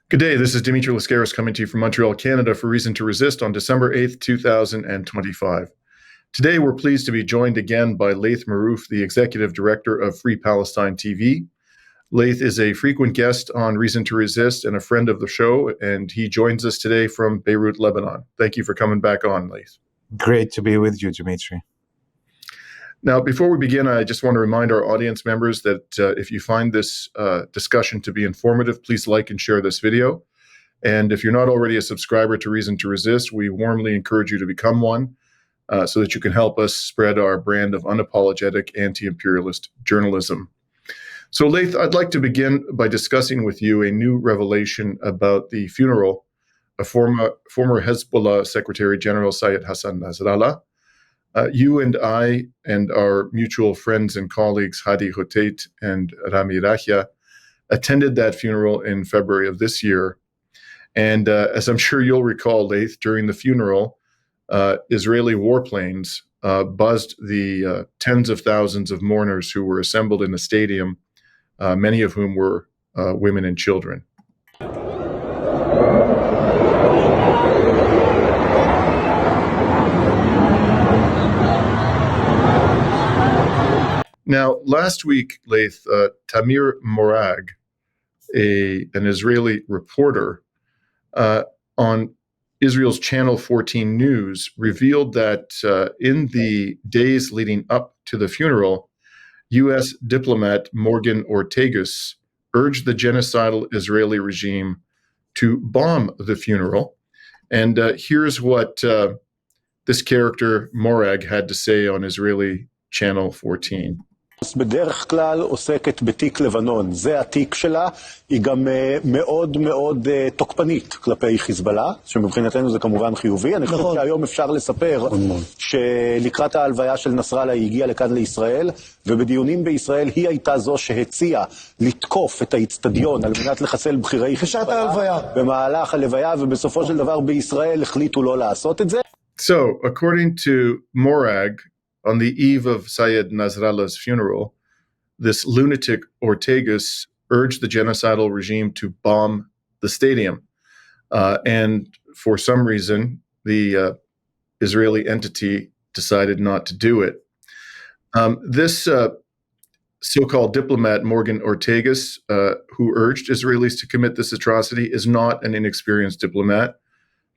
Good day. This is Dimitri Lascaris coming to you from Montreal, Canada for Reason to Resist on December 8th, 2025. Today, we're pleased to be joined again by Laith Marouf, the Executive Director of Free Palestine TV. Laith is a frequent guest on Reason to Resist and a friend of the show, and he joins us today from Beirut, Lebanon. Thank you for coming back on, Laith. Great to be with you, Dimitri. Now, before we begin, I just want to remind our audience members that if you find this discussion to be informative, please like and share this video. And if you're not already a subscriber to Reason to Resist, we warmly encourage you to become one so that you can help us spread our brand of unapologetic anti-imperialist journalism. So, Laith, I'd like to begin by discussing with you a new revelation about the funeral of former Hezbollah Secretary General Syed Hassan Nasrallah. You and I and our mutual friends and colleagues, Hadi Hotait and Rami Rahia, attended that funeral in February of this year. And as I'm sure you'll recall, Laith, during the funeral, Israeli warplanes buzzed the tens of thousands of mourners who were assembled in the stadium, many of whom were women and children. Now, last week, Laith, Tamir Morag, an Israeli reporter on Israel's Channel 14 News, revealed that in the days leading up to the funeral, U.S. diplomat Morgan Ortagus urged the genocidal Israeli regime to bomb the funeral. And here's what this character, Morag, had to say on Israeli Channel 14. בדרך כלל עוסקת בתיק לבנון, זה התיק שלה, היא גם מאוד מאוד תוקפנית כלפי חיזבאללה, שמבחינתנו זה כמובן חיובי. אני חושב שהיום אפשר לספר שלקראת ההלוויה של נסראללה היא הגיעה לכאן לישראל, ובדיונים בישראל היא הייתה זו שהציעה לתקוף את האצטדיון על מנת לחסל בכירי חיזבאללה במהלך הלוויה, ובסופו של דבר בישראל החליטו לא לעשות את זה. So, according to Morag, on the eve of Syed Nasrallah's funeral, this lunatic Ortagus urged the genocidal regime to bomb the stadium. And for some reason, the Israeli entity decided not to do it. This so-called diplomat, Morgan Ortagus, who urged Israelis to commit this atrocity, is not an inexperienced diplomat.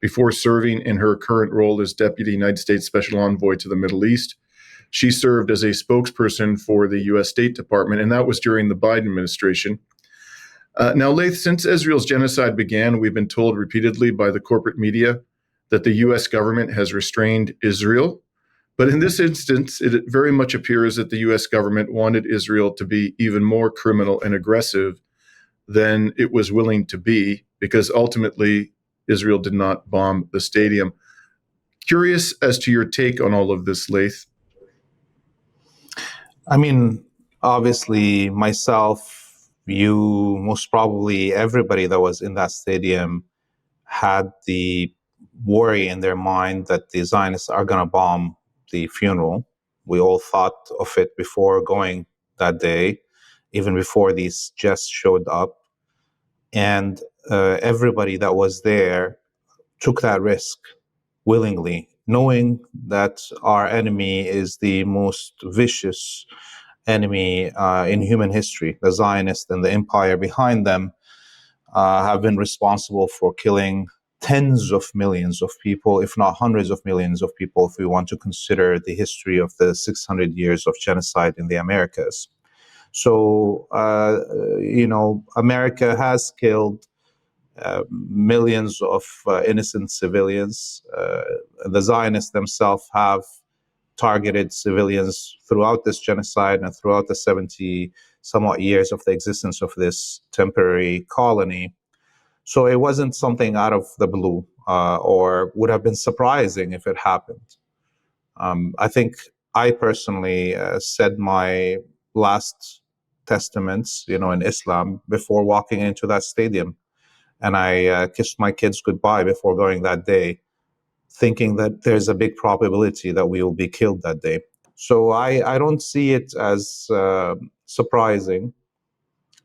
Before serving in her current role as Deputy United States Special Envoy to the Middle East, she served as a spokesperson for the U.S. State Department, and that was during the Biden administration. Now, Laith, since Israel's genocide began, we've been told repeatedly by the corporate media that the U.S. government has restrained Israel. But in this instance, it very much appears that the U.S. government wanted Israel to be even more criminal and aggressive than it was willing to be, because ultimately Israel did not bomb the stadium. Curious as to your take on all of this, Laith. I mean, obviously, myself, you, most probably everybody that was in that stadium had the worry in their mind that the Zionists are going to bomb the funeral. We all thought of it before going that day, even before these jets showed up. And everybody that was there took that risk willingly, knowing that our enemy is the most vicious enemy in human history. The Zionists and the empire behind them have been responsible for killing tens of millions of people, if not hundreds of millions of people, if we want to consider the history of the 600 years of genocide in the Americas. So, America has killed millions of innocent civilians. The Zionists themselves have targeted civilians throughout this genocide and throughout the 70 somewhat years of the existence of this temporary colony. So it wasn't something out of the blue or would have been surprising if it happened. I think I personally said my last testaments, in Islam before walking into that stadium. And I kissed my kids goodbye before going that day, thinking that there's a big probability that we will be killed that day. So I don't see it as surprising.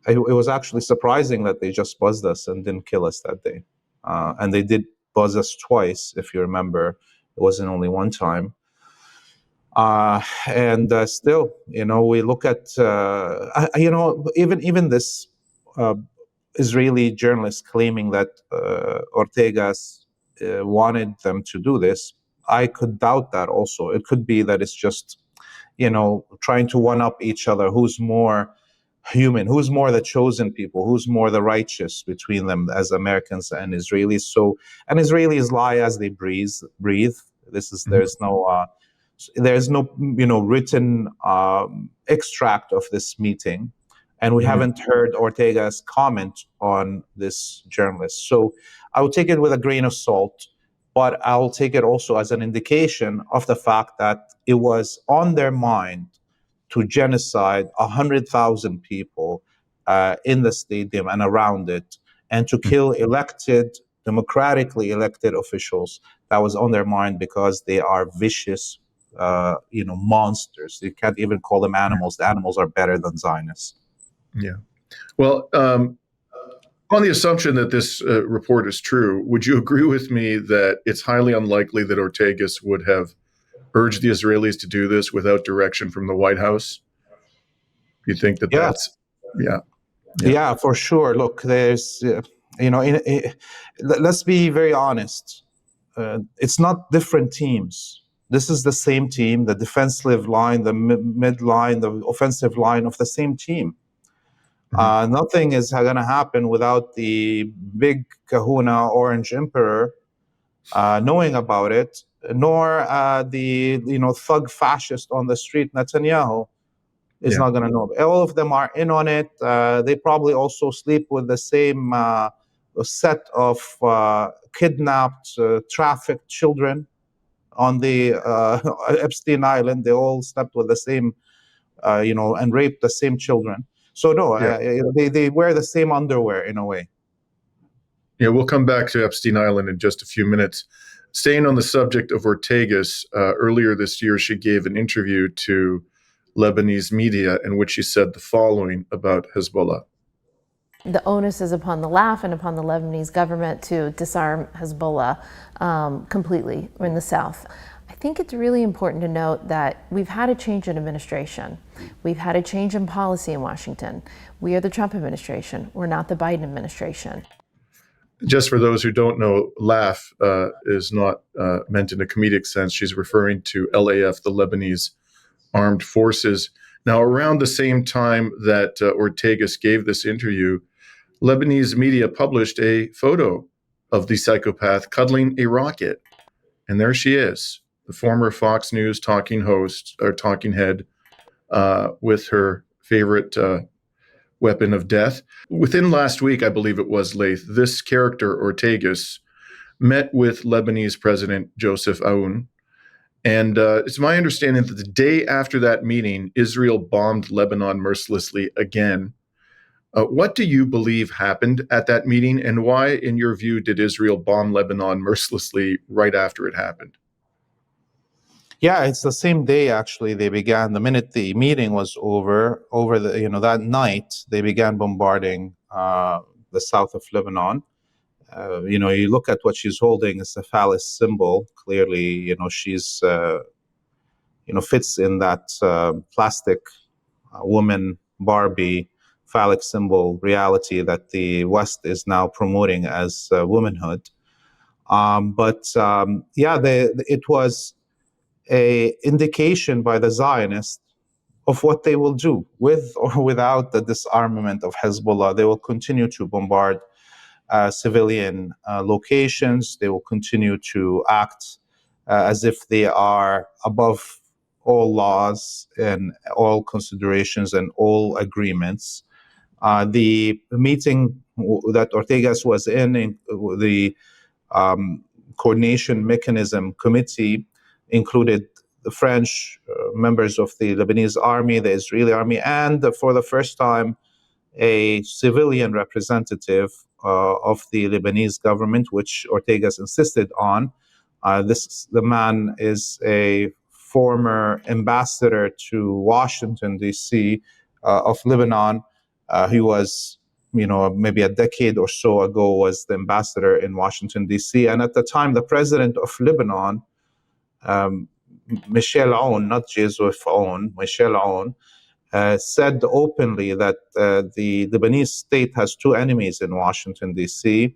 it was actually surprising that they just buzzed us and didn't kill us that day. And they did buzz us twice, if you remember. It wasn't only one time. And still, we look at, even this Israeli journalist claiming that Ortega's wanted them to do this. I could doubt that also. It could be that it's just, trying to one up each other. Who's more human? Who's more the chosen people? Who's more the righteous between them as Americans and Israelis? So, and Israelis lie as they breathe. There's no written extract of this meeting, and we haven't heard Ortega's comment on this journalist. So I will take it with a grain of salt, but I'll take it also as an indication of the fact that it was on their mind to genocide 100,000 people in the stadium and around it, and to kill democratically elected officials. That was on their mind because they are vicious, monsters. You can't even call them animals. The animals are better than Zionists. Yeah. Well, on the assumption that this report is true, would you agree with me that it's highly unlikely that Ortegas would have urged the Israelis to do this without direction from the White House? You think that that's, Yeah, for sure. Look, there's, let's be very honest. It's not different teams. This is the same team, the defensive line, the mid line, the offensive line of the same team. Nothing is going to happen without the big kahuna Orange Emperor knowing about it, nor the thug fascist on the street Netanyahu is not going to know. All of them are in on it. They probably also sleep with the same set of kidnapped, trafficked children on the Epstein Island. They all slept with the same, and raped the same children. So no, they wear the same underwear in a way. Yeah, we'll come back to Epstein Island in just a few minutes. Staying on the subject of Ortegas, earlier this year, she gave an interview to Lebanese media in which she said the following about Hezbollah. The onus is upon the LAF and upon the Lebanese government to disarm Hezbollah completely in the south. I think it's really important to note that we've had a change in administration. We've had a change in policy in Washington. We are the Trump administration. We're not the Biden administration. Just for those who don't know, LAF is not meant in a comedic sense. She's referring to LAF, the Lebanese Armed Forces. Now, around the same time that Ortegas gave this interview, Lebanese media published a photo of the psychopath cuddling a rocket. And there she is, the former Fox News talking head with her favorite weapon of death. Within last week, I believe it was, Laith, this character, Ortegas, met with Lebanese President Joseph Aoun. And it's my understanding that the day after that meeting, Israel bombed Lebanon mercilessly again. What do you believe happened at that meeting, and why, in your view, did Israel bomb Lebanon mercilessly right after it happened? Yeah, it's the same day, actually. They began, the minute the meeting was over that night, they began bombarding the south of Lebanon. You look at what she's holding, it's a phallus symbol. Clearly, she's, fits in that plastic woman Barbie phallic symbol reality that the West is now promoting as womanhood. It was a indication by the Zionists of what they will do with or without the disarmament of Hezbollah. They will continue to bombard civilian locations. They will continue to act as if they are above all laws and all considerations and all agreements. The meeting that Ortegas was in the coordination mechanism committee, included the French members of the Lebanese army, the Israeli army, and for the first time, a civilian representative of the Lebanese government, which Ortegas insisted on. The man is a former ambassador to Washington, D.C. Of Lebanon, He was, maybe a decade or so ago, was the ambassador in Washington, D.C. And at the time, the president of Lebanon, Michel Aoun, not Joseph Aoun, Michel Aoun, said openly that the Lebanese state has two enemies in Washington, D.C.,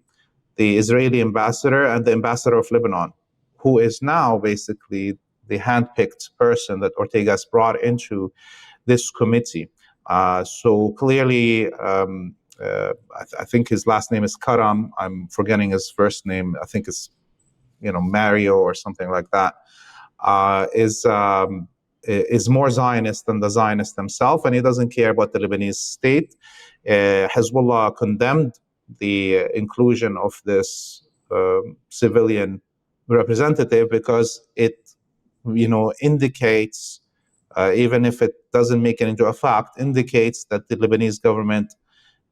the Israeli ambassador and the ambassador of Lebanon, who is now basically the handpicked person that Ortega has brought into this committee. So clearly, I think his last name is Karam. I'm forgetting his first name. I think it's, Mario or something like that. Is more Zionist than the Zionist himself, and he doesn't care about the Lebanese state. Hezbollah condemned the inclusion of this civilian representative because it, indicates, even if it doesn't make it into a fact, indicates that the Lebanese government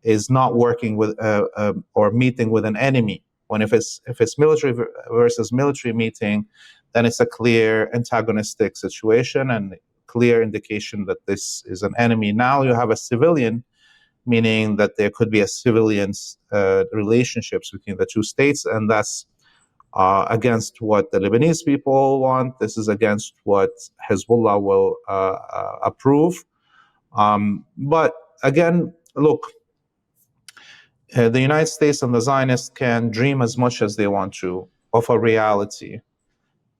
is not working with or meeting with an enemy. When if it's military versus military meeting, then it's a clear antagonistic situation and clear indication that this is an enemy. Now you have a civilian, meaning that there could be a civilian relationships between the two states, and that's against what the Lebanese people want. This is against what Hezbollah will approve. But again, look, the United States and the Zionists can dream as much as they want to of a reality,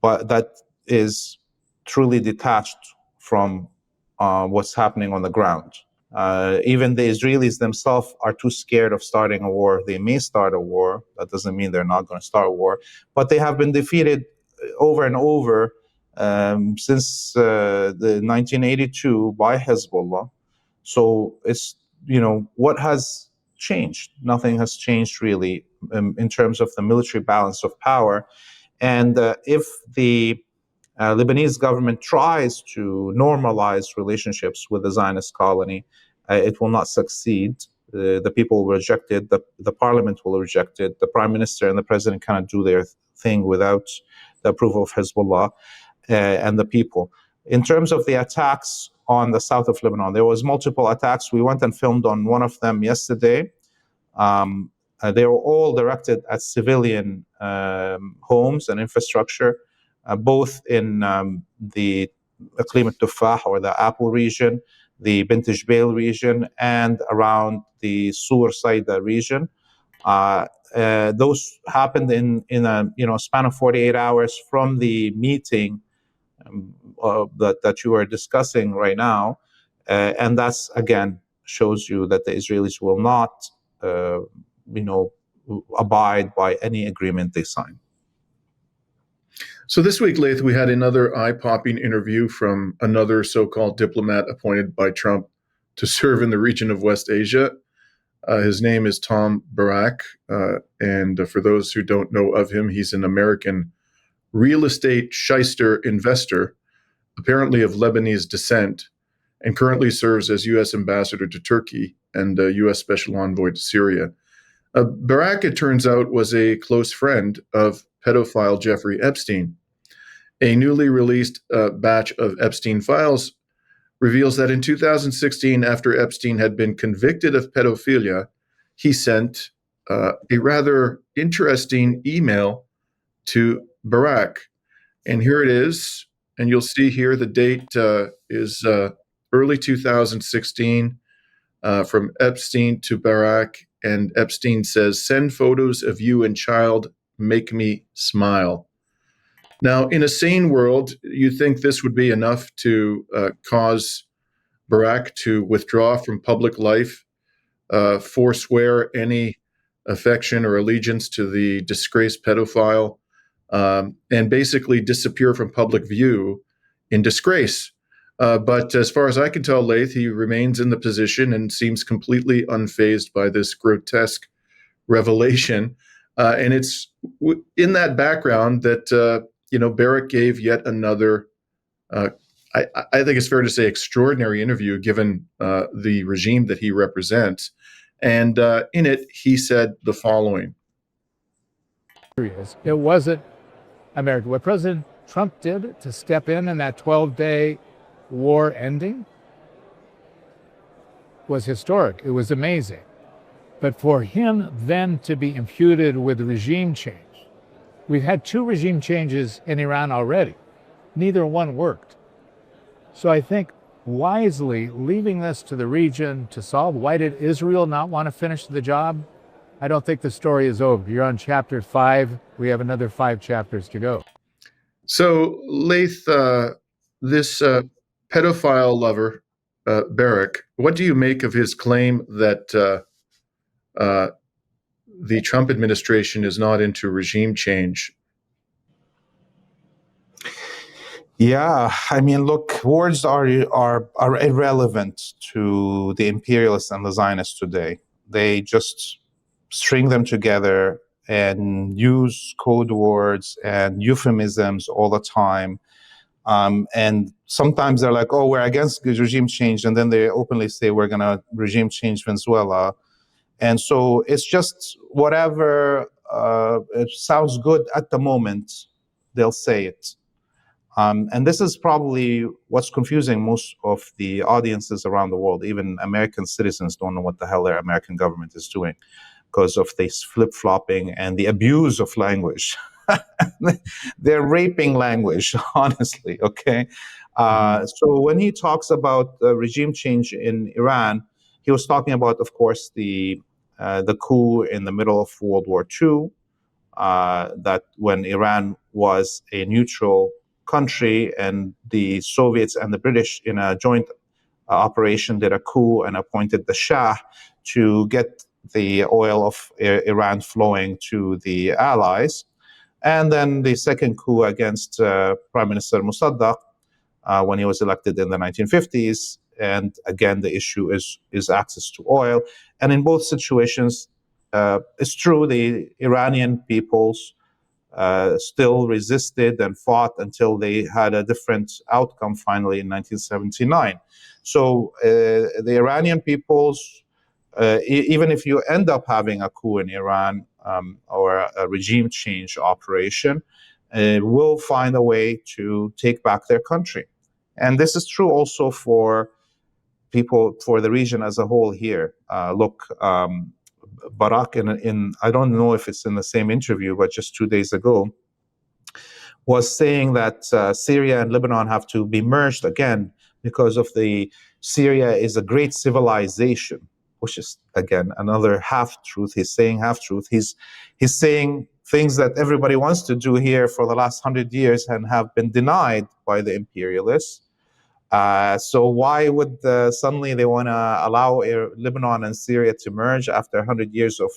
but that is truly detached from what's happening on the ground. Even the Israelis themselves are too scared of starting a war. They may start a war. That doesn't mean they're not going to start a war. But they have been defeated over and over since the 1982 by Hezbollah. So it's, what has changed? Nothing has changed really in terms of the military balance of power. And if the Lebanese government tries to normalize relationships with the Zionist colony, it will not succeed. The people will reject it. The parliament will reject it. The prime minister and the president cannot do their thing without the approval of Hezbollah and the people. In terms of the attacks on the south of Lebanon, there was multiple attacks. We went and filmed on one of them yesterday. They were all directed at civilian homes and infrastructure, both in the Iqlim al-Tufah, or the Apple region, the Bint Jbeil region, and around the Sur Saida region. Those happened in a span of 48 hours from the meeting that you are discussing right now, and that's again shows you that the Israelis will not abide by any agreement they sign. So this week, Laith, we had another eye-popping interview from another so-called diplomat appointed by Trump to serve in the region of West Asia. His name is Tom Barak, and for those who don't know of him, he's an American real estate shyster investor, apparently of Lebanese descent, and currently serves as U.S. ambassador to Turkey and U.S. special envoy to Syria. Barak, it turns out, was a close friend of pedophile Jeffrey Epstein. A newly released batch of Epstein files reveals that in 2016, after Epstein had been convicted of pedophilia, he sent a rather interesting email to Barak. And here it is. And you'll see here the date is early 2016 from Epstein to Barak. And Epstein says, "Send photos of you and child, make me smile." Now, in a sane world, you think this would be enough to cause Barak to withdraw from public life, forswear any affection or allegiance to the disgraced pedophile, and basically disappear from public view in disgrace. But as far as I can tell, Laith, he remains in the position and seems completely unfazed by this grotesque revelation. And it's in that background that, Barak gave yet another, I think it's fair to say, extraordinary interview given the regime that he represents. And in it, he said the following. It wasn't America. What President Trump did to step in that 12-day war ending, was historic. It was amazing. But for him then to be imputed with regime change, we've had 2 regime changes in Iran already. Neither one worked. So I think wisely leaving this to the region to solve. Why did Israel not want to finish the job? I don't think the story is over. You're on chapter 5. We have another 5 chapters to go. So, Laith, this pedophile lover, Barak, what do you make of his claim that the Trump administration is not into regime change? Yeah, I mean, look, words are irrelevant to the imperialists and the Zionists today. They just string them together and use code words and euphemisms all the time. And sometimes they're like, oh, we're against regime change. And then they openly say, we're going to regime change Venezuela. And so it's just whatever it sounds good at the moment, they'll say it. And this is probably what's confusing most of the audiences around the world. Even American citizens don't know what the hell their American government is doing because of this flip-flopping and the abuse of language. They're raping language, honestly, okay? So when he talks about regime change in Iran, he was talking about, of course, the coup in the middle of World War II, that when Iran was a neutral country and the Soviets and the British in a joint operation did a coup and appointed the Shah to get the oil of Iran flowing to the Allies. And then the second coup against Prime Minister Mossadegh when he was elected in the 1950s. And again, the issue is access to oil. And in both situations, it's true, the Iranian peoples still resisted and fought until they had a different outcome finally in 1979. So the Iranian peoples, even if you end up having a coup in Iran or a regime change operation, will find a way to take back their country. And this is true also for people, for the region as a whole here. Barak, in I don't know if it's in the same interview, but just 2 days ago, was saying that Syria and Lebanon have to be merged again because of the Syria is a great civilization, which is, again, another half-truth. He's saying half-truth. He's saying things that everybody wants to do here for the last 100 years and have been denied by the imperialists. So why would suddenly they want to allow Lebanon and Syria to merge after 100 years of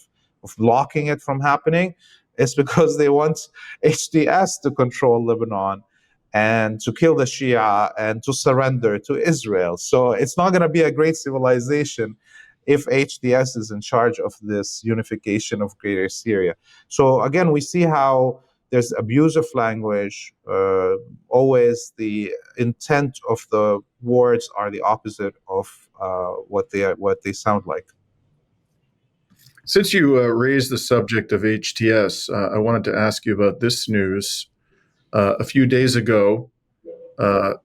blocking it from happening? It's because they want HTS to control Lebanon and to kill the Shia and to surrender to Israel. So it's not going to be a great civilization if HTS is in charge of this unification of Greater Syria. So again, we see how there's abuse of language. Always the intent of the words are the opposite of what they sound like. Since you raised the subject of HTS, I wanted to ask you about this news. A few days ago,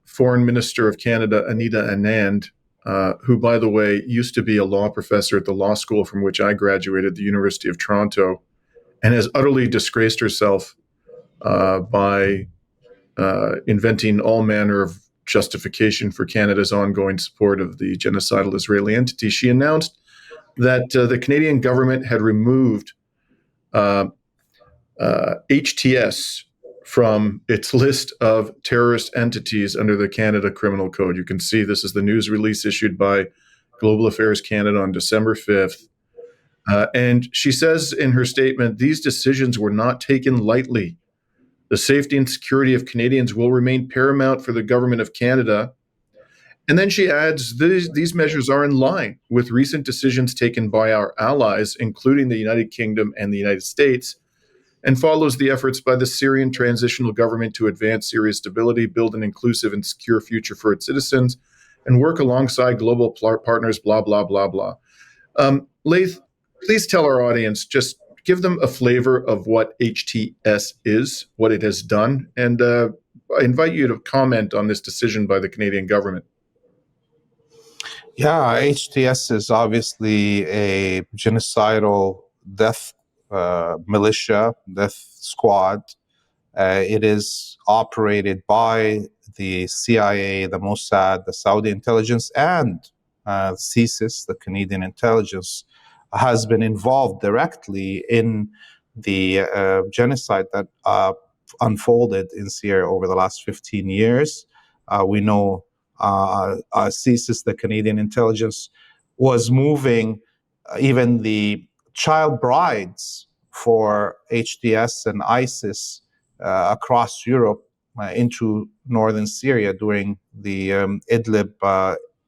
Foreign Minister of Canada, Anita Anand, who, by the way, used to be a law professor at the law school from which I graduated, the University of Toronto, and has utterly disgraced herself by inventing all manner of justification for Canada's ongoing support of the genocidal Israeli entity. She announced that the Canadian government had removed HTS from its list of terrorist entities under the Canada Criminal Code. You can see this is the news release issued by Global Affairs Canada on December 5th. And she says in her statement, these decisions were not taken lightly. The safety and security of Canadians will remain paramount for the government of Canada. And then she adds, these measures are in line with recent decisions taken by our allies, including the United Kingdom and the United States, and follows the efforts by the Syrian transitional government to advance Syria's stability, build an inclusive and secure future for its citizens, and work alongside global partners, blah, blah, blah, blah. Laith, please tell our audience, just give them a flavor of what HTS is, what it has done, and I invite you to comment on this decision by the Canadian government. Yeah, HTS is obviously a genocidal death militia, death squad. It is operated by the CIA, the Mossad, the Saudi intelligence, and CSIS, the Canadian intelligence, has been involved directly in the genocide that unfolded in Syria over the last 15 years. We know CSIS, the Canadian intelligence, was moving even the child brides for HTS and ISIS across Europe into northern Syria during the Idlib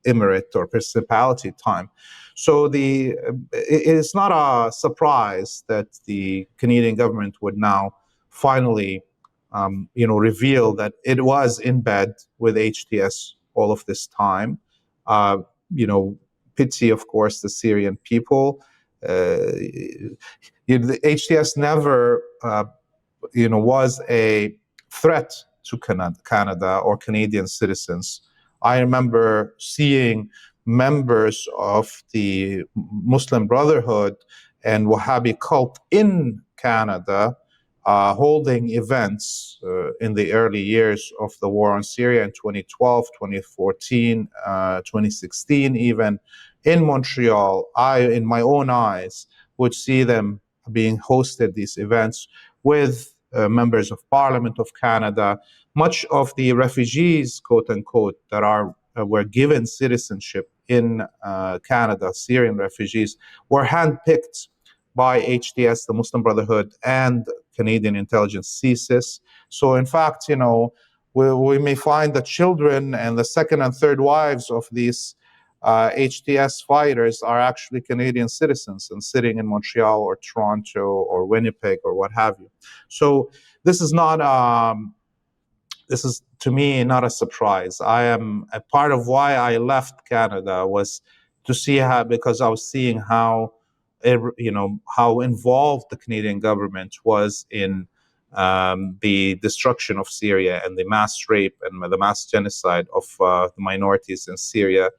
Emirate or Principality time. So it's not a surprise that the Canadian government would now finally, reveal that it was in bed with HTS all of this time. Pity, of course, the Syrian people. The HTS never was a threat to Canada or Canadian citizens. I remember seeing members of the Muslim Brotherhood and Wahhabi cult in Canada holding events in the early years of the war on Syria in 2012, 2014, 2016 even. In Montreal, I, in my own eyes, would see them being hosted, these events, with members of Parliament of Canada. Much of the refugees, quote unquote, that were given citizenship in Canada, Syrian refugees, were handpicked by HTS, the Muslim Brotherhood, and Canadian intelligence CSIS. So in fact, we may find the children and the second and third wives of these HTS fighters are actually Canadian citizens and sitting in Montreal or Toronto or Winnipeg or what have you. So this is to me not a surprise. I am a part of why I left Canada was to see because I was seeing how involved the Canadian government was in the destruction of Syria and the mass rape and the mass genocide of the minorities in Syria.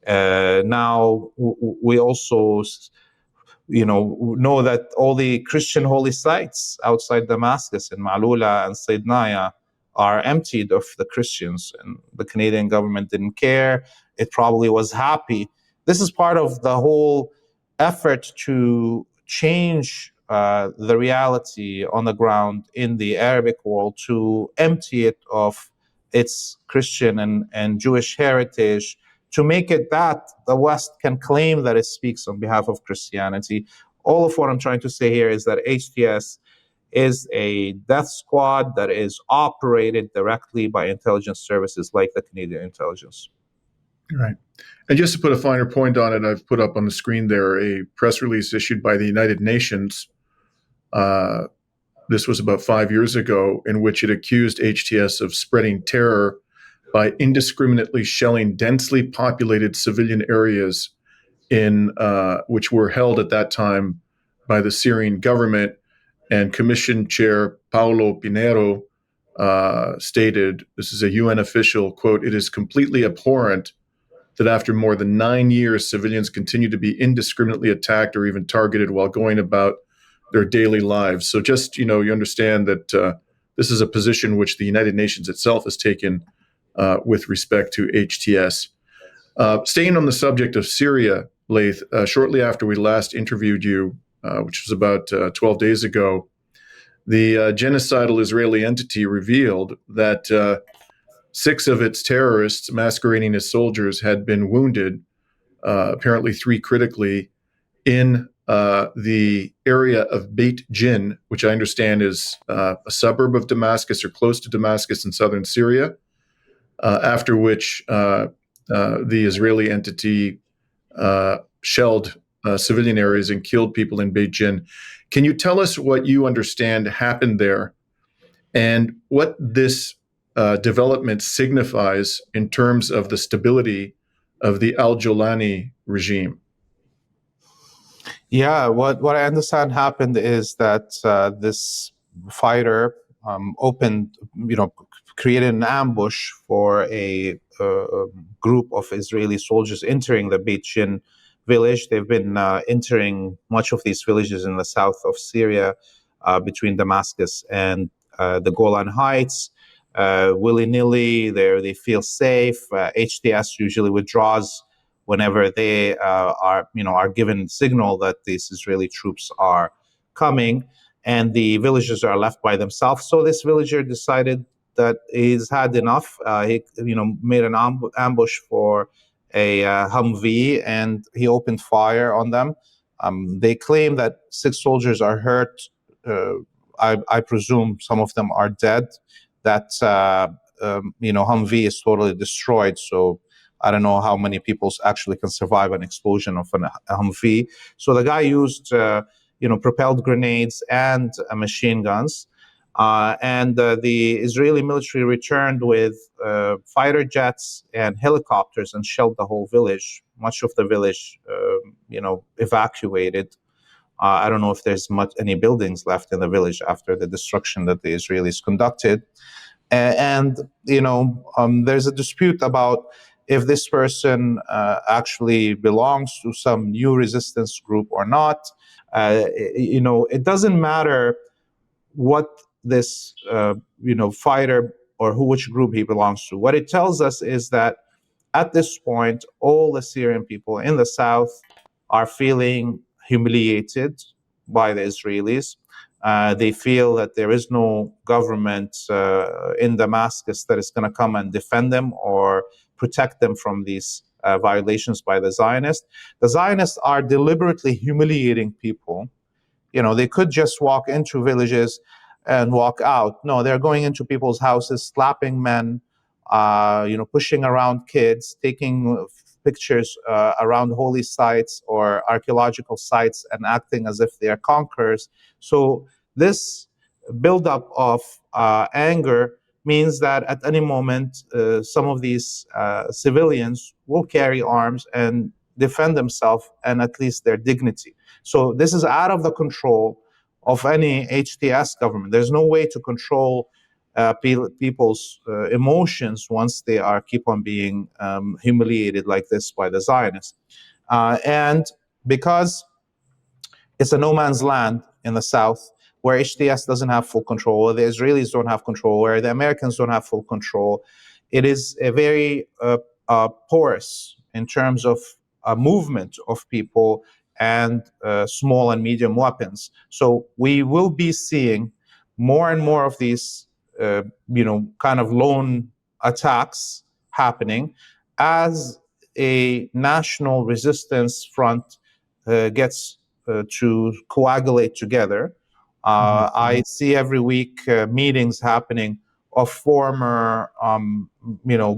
Now we also know that all the Christian holy sites outside Damascus in Malula and Saydnaya are emptied of the Christians, and the Canadian government didn't care. It probably was happy. This is part of the whole effort to change the reality on the ground in the Arabic world, to empty it of its Christian and Jewish heritage, to make it that the West can claim that it speaks on behalf of Christianity. All of what I'm trying to say here is that HTS is a death squad that is operated directly by intelligence services like the Canadian intelligence. Right. And just to put a finer point on it, I've put up on the screen there a press release issued by the United Nations. This was about 5 years ago, in which it accused HTS of spreading terror by indiscriminately shelling densely populated civilian areas which were held at that time by the Syrian government. And Commission Chair Paulo Pinheiro stated, this is a UN official, quote, "It is completely abhorrent that after more than 9 years, civilians continue to be indiscriminately attacked or even targeted while going about their daily lives." So just, you understand that this is a position which the United Nations itself has taken with respect to HTS. Staying on the subject of Syria, Laith, shortly after we last interviewed you, which was about 12 days ago, the genocidal Israeli entity revealed that 6 of its terrorists masquerading as soldiers had been wounded, apparently 3 critically, in the area of Beit Jin, which I understand is a suburb of Damascus or close to Damascus in southern Syria, after which the Israeli entity shelled civilian areas and killed people in Beit Jin. Can you tell us what you understand happened there and what this development signifies in terms of the stability of the al-Jolani regime? Yeah, what I understand happened is that this fighter opened, created an ambush for a group of Israeli soldiers entering the Beit Shin village. They've been entering much of these villages in the south of Syria, between Damascus and the Golan Heights. Willy-nilly, they feel safe. HTS usually withdraws whenever they are given signal that these Israeli troops are coming, and the villagers are left by themselves. So this villager decided that he's had enough. He made an ambush for a Humvee, and he opened fire on them. They claim that 6 soldiers are hurt. I presume some of them are dead. That Humvee is totally destroyed. So I don't know how many people actually can survive an explosion of a Humvee. So the guy used propelled grenades and machine guns. And the Israeli military returned with fighter jets and helicopters and shelled the whole village. Much of the village, evacuated. I don't know if there's any buildings left in the village after the destruction that the Israelis conducted. And there's a dispute about if this person actually belongs to some new resistance group or not. It doesn't matter what this fighter or which group he belongs to. What it tells us is that at this point, all the Syrian people in the south are feeling humiliated by the Israelis. They feel that there is no government in Damascus that is going to come and defend them or protect them from these violations by the Zionists. The Zionists are deliberately humiliating people. They could just walk into villages and walk out. No, they're going into people's houses, slapping men, pushing around kids, taking pictures around holy sites or archaeological sites and acting as if they are conquerors. So this buildup of anger means that at any moment, some of these civilians will carry arms and defend themselves and at least their dignity. So this is out of the control of any HTS government. There's no way to control people's emotions once they keep on being humiliated like this by the Zionists. And because it's a no man's land in the south, where HTS doesn't have full control, where the Israelis don't have control, where the Americans don't have full control, it is a very porous in terms of movement of people and small and medium weapons. So we will be seeing more and more of these, kind of lone attacks happening as a national resistance front gets to coagulate together. I see every week meetings happening of former,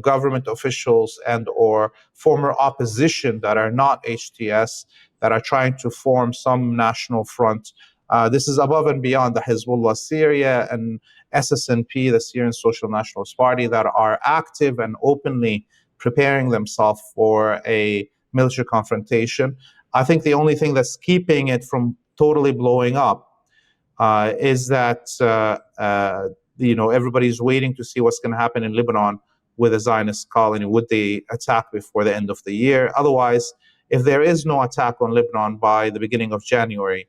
government officials and or former opposition that are not HTS that are trying to form some national front. This is above and beyond the Hezbollah Syria and SSNP, the Syrian Social Nationalist Party, that are active and openly preparing themselves for a military confrontation. I think the only thing that's keeping it from totally blowing up is that everybody's waiting to see what's going to happen in Lebanon with a Zionist colony. Would they attack before the end of the year? Otherwise, if there is no attack on Lebanon by the beginning of January,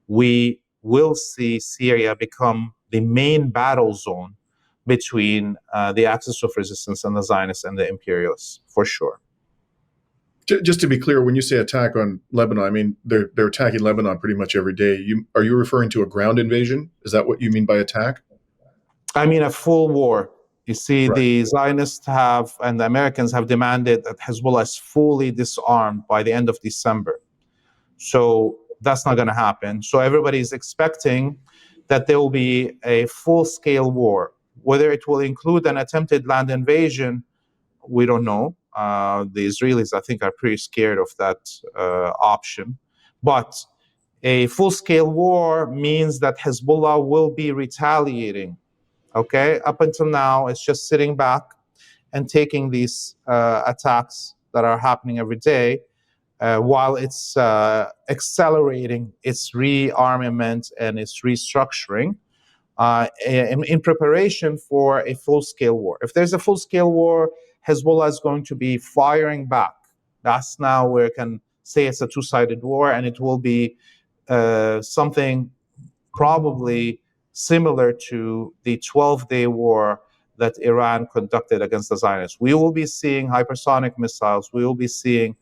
we will see Syria become the main battle zone between the axis of resistance and the Zionists and the imperialists, for sure. Just to be clear, when you say attack on Lebanon, I mean they're attacking Lebanon pretty much every day. Are you referring to a ground invasion? Is that what you mean by attack? I mean a full war. You see, right. The Zionists have and the Americans have demanded that Hezbollah is fully disarmed by the end of December. So that's not going to happen. So everybody's expecting that there will be a full-scale war. Whether it will include an attempted land invasion, we don't know. The Israelis, I think, are pretty scared of that option. But a full-scale war means that Hezbollah will be retaliating. Okay? Up until now, it's just sitting back and taking these attacks that are happening every day while it's accelerating its rearmament and its restructuring. in preparation for a full-scale war. If there's a full-scale war, Hezbollah is going to be firing back. That's now where I can say it's a two-sided war, and it will be something probably similar to the 12-day war that Iran conducted against the Zionists. We will be seeing hypersonic missiles. We will be seeing,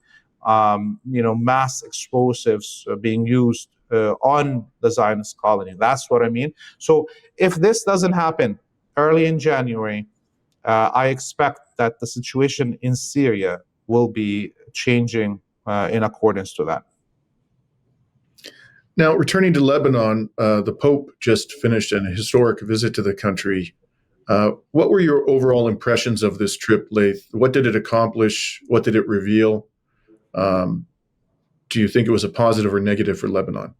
mass explosives being used on the Zionist colony. That's what I mean. So if this doesn't happen early in January, I expect that the situation in Syria will be changing in accordance to that. Now, returning to Lebanon, the Pope just finished an historic visit to the country. What were your overall impressions of this trip, Laith? What did it accomplish? What did it reveal? Do you think it was a positive or negative for Lebanon?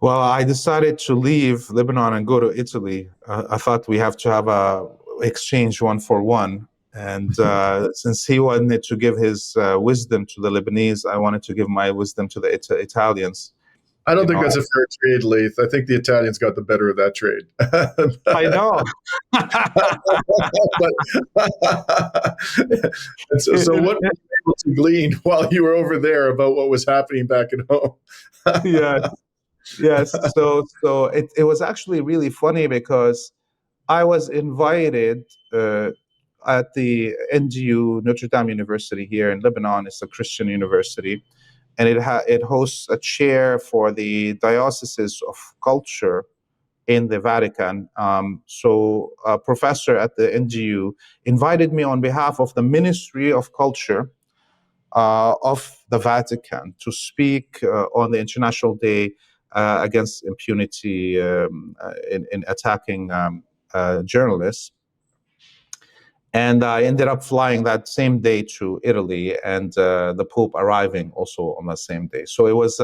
Well, I decided to leave Lebanon and go to Italy. I thought we have to have a exchange 1-for-1. And since he wanted to give his wisdom to the Lebanese, I wanted to give my wisdom to the Italians. I don't think that's a fair trade, Laith. I think the Italians got the better of that trade. I know. So what were you able to glean while you were over there about what was happening back at home? Yes. So it was actually really funny because I was invited at the NDU, Notre Dame University here in Lebanon. It's a Christian university, and it hosts a chair for the dioceses of culture in the Vatican. So a professor at the NDU invited me on behalf of the Ministry of Culture of the Vatican to speak on the International Day against impunity in attacking journalists. And I ended up flying that same day to Italy, and the Pope arriving also on the same day. So it was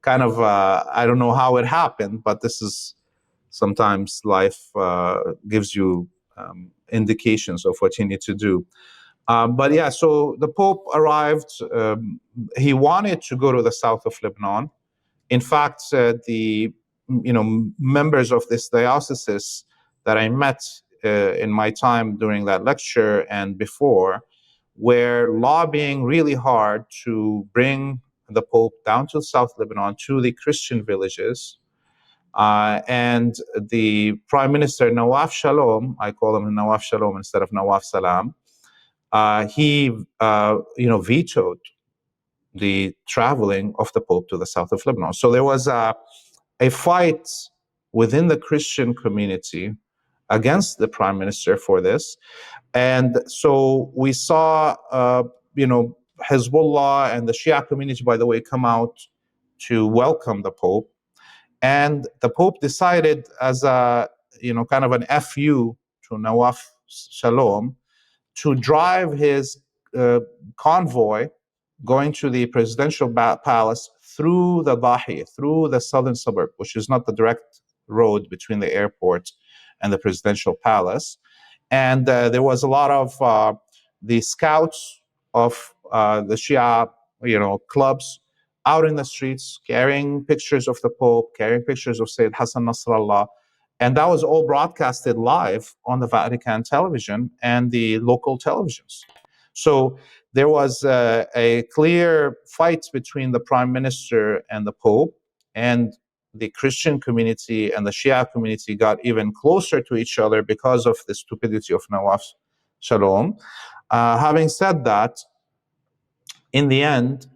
kind of, I don't know how it happened, but this is sometimes life gives you indications of what you need to do. But yeah, so the Pope arrived. He wanted to go to the south of Lebanon. In fact, the members of this diocese that I met in my time during that lecture and before were lobbying really hard to bring the Pope down to South Lebanon, to the Christian villages. And the Prime Minister, Nawaf Shalom, I call him Nawaf Shalom instead of Nawaf Salam, he vetoed the traveling of the Pope to the south of Lebanon. So there was a fight within the Christian community against the Prime Minister for this. And so we saw, Hezbollah and the Shia community, by the way, come out to welcome the Pope. And the Pope decided as a, kind of an FU to Nawaf Shalom to drive his convoy going to the presidential palace through the Dahi, through the southern suburb, which is not the direct road between the airport and the presidential palace. And there was a lot of the scouts of the Shia, clubs out in the streets, carrying pictures of the Pope, carrying pictures of Sayyid Hassan Nasrallah. And that was all broadcasted live on the Vatican television and the local televisions. So there was a clear fight between the Prime Minister and the Pope, and the Christian community and the Shia community got even closer to each other because of the stupidity of Nawaf Shalom. Having said that, in the end,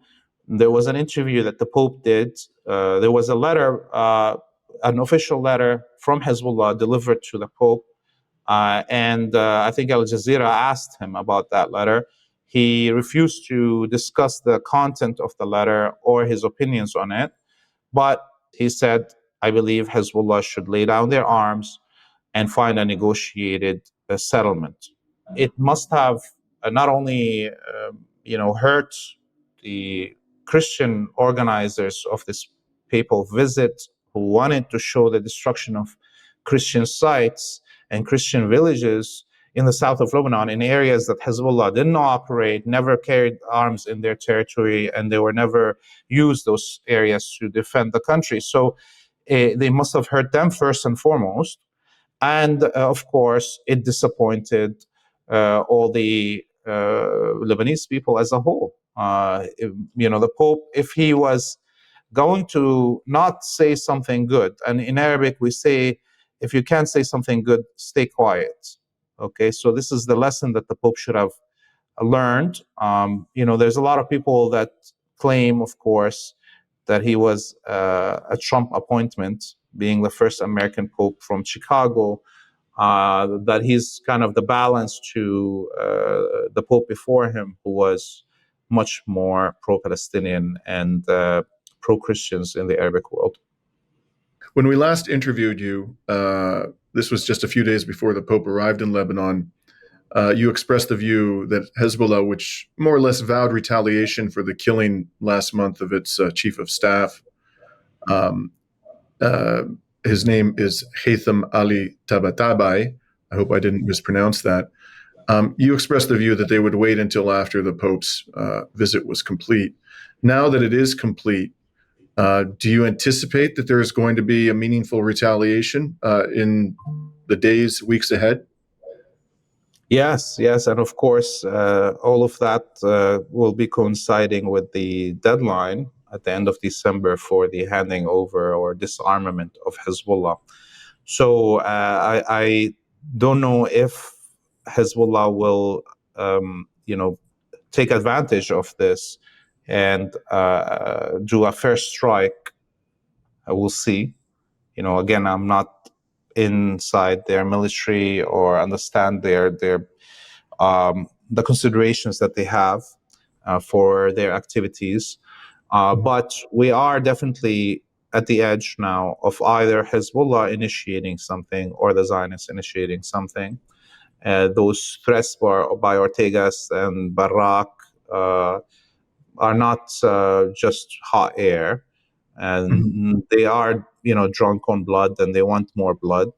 there was an interview that the Pope did. There was a letter, an official letter from Hezbollah delivered to the Pope. And I think Al Jazeera asked him about that letter. He refused to discuss the content of the letter or his opinions on it. But he said, I believe Hezbollah should lay down their arms and find a negotiated settlement. It must have not only hurt the Christian organizers of this papal visit who wanted to show the destruction of Christian sites and Christian villages in the south of Lebanon, in areas that Hezbollah didn't operate, never carried arms in their territory, and they were never used those areas to defend the country. So they must have hurt them first and foremost. And of course, it disappointed all the Lebanese people as a whole. The Pope, if he was going to not say something good, and in Arabic we say, if you can't say something good, stay quiet. Okay, so this is the lesson that the Pope should have learned. There's a lot of people that claim, of course, that he was a Trump appointment, being the first American Pope from Chicago, that he's kind of the balance to the Pope before him, who was much more pro-Palestinian and pro-Christians in the Arabic world. When we last interviewed you, this was just a few days before the Pope arrived in Lebanon, you expressed the view that Hezbollah, which more or less vowed retaliation for the killing last month of its chief of staff, his name is Haytham Ali Tabatabai. I hope I didn't mispronounce that. You expressed the view that they would wait until after the Pope's visit was complete. Now that it is complete, do you anticipate that there is going to be a meaningful retaliation in the days, weeks ahead? Yes, and of course, all of that will be coinciding with the deadline at the end of December for the handing over or disarmament of Hezbollah. So I don't know if Hezbollah will, take advantage of this and do a first strike. We'll see. Again, I'm not inside their military or understand their the considerations that they have for their activities. But we are definitely at the edge now of either Hezbollah initiating something or the Zionists initiating something. Those threats by Ortegas and Barak are not just hot air, and they are, drunk on blood, and they want more blood.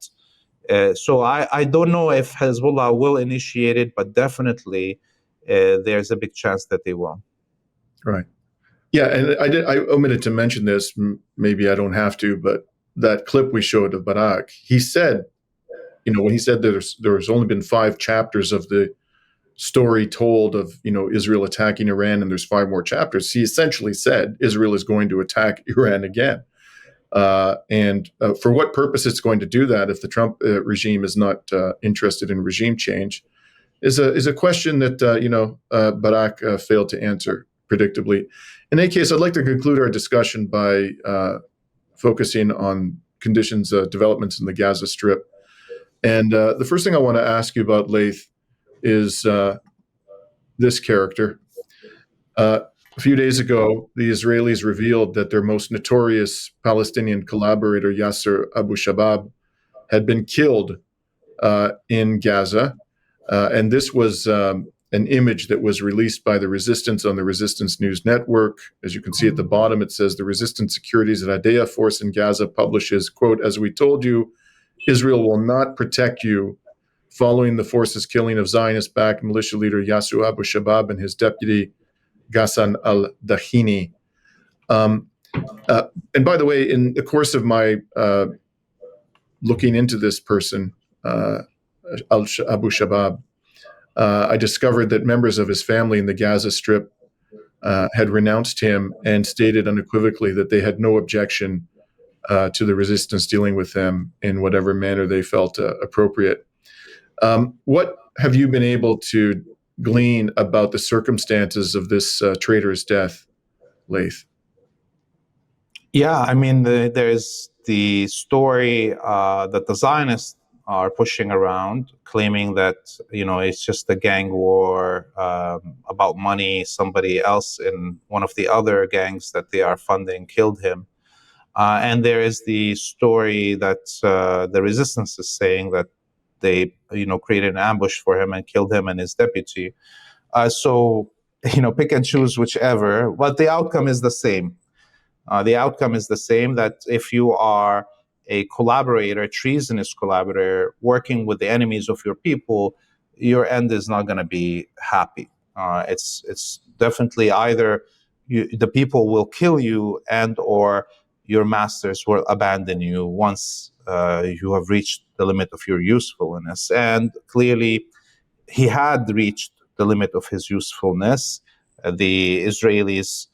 So I don't know if Hezbollah will initiate it, but definitely there's a big chance that they will. Right. Yeah, and I omitted to mention this. Maybe I don't have to, but that clip we showed of Barak, he said, when he said there's only been 5 chapters of the story told of, Israel attacking Iran, and there's 5 more chapters, he essentially said Israel is going to attack Iran again. And for what purpose it's going to do that if the Trump regime is not interested in regime change is a question that, Barak failed to answer predictably. In any case, I'd like to conclude our discussion by focusing on conditions, developments in the Gaza Strip. And the first thing I want to ask you about, Laith, is this character. A few days ago, the Israelis revealed that their most notorious Palestinian collaborator, Yasser Abu Shabab, had been killed in Gaza. And this was an image that was released by the Resistance on the Resistance News Network. As you can see at the bottom, it says the Resistance Securities and Adea Force in Gaza publishes, quote, "As we told you, Israel will not protect you following the force's killing of Zionist-backed militia leader Yasser Abu Shabab and his deputy Ghassan al-Dahini." And by the way, in the course of my looking into this person, Abu Shabab, I discovered that members of his family in the Gaza Strip had renounced him and stated unequivocally that they had no objection to the resistance dealing with them in whatever manner they felt appropriate. What have you been able to glean about the circumstances of this traitor's death, Laith? Yeah, I mean, there's the story that the Zionists are pushing around, claiming that, it's just a gang war about money. Somebody else in one of the other gangs that they are funding killed him. And there is the story that the resistance is saying that they, created an ambush for him and killed him and his deputy. So, pick and choose whichever, but the outcome is the same. The outcome is the same, that if you are a collaborator, treasonous collaborator, working with the enemies of your people, your end is not going to be happy. It's definitely either the people will kill you and or your masters will abandon you once you have reached the limit of your usefulness. And clearly, he had reached the limit of his usefulness. The Israelis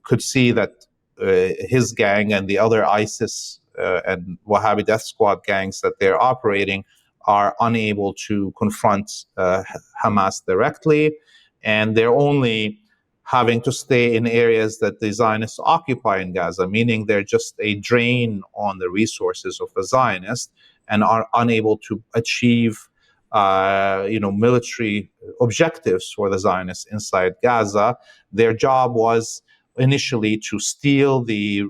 could see that his gang and the other ISIS and Wahhabi death squad gangs that they're operating are unable to confront Hamas directly, and they're only having to stay in areas that the Zionists occupy in Gaza, meaning they're just a drain on the resources of the Zionists and are unable to achieve military objectives for the Zionists inside Gaza. Their job was initially to steal the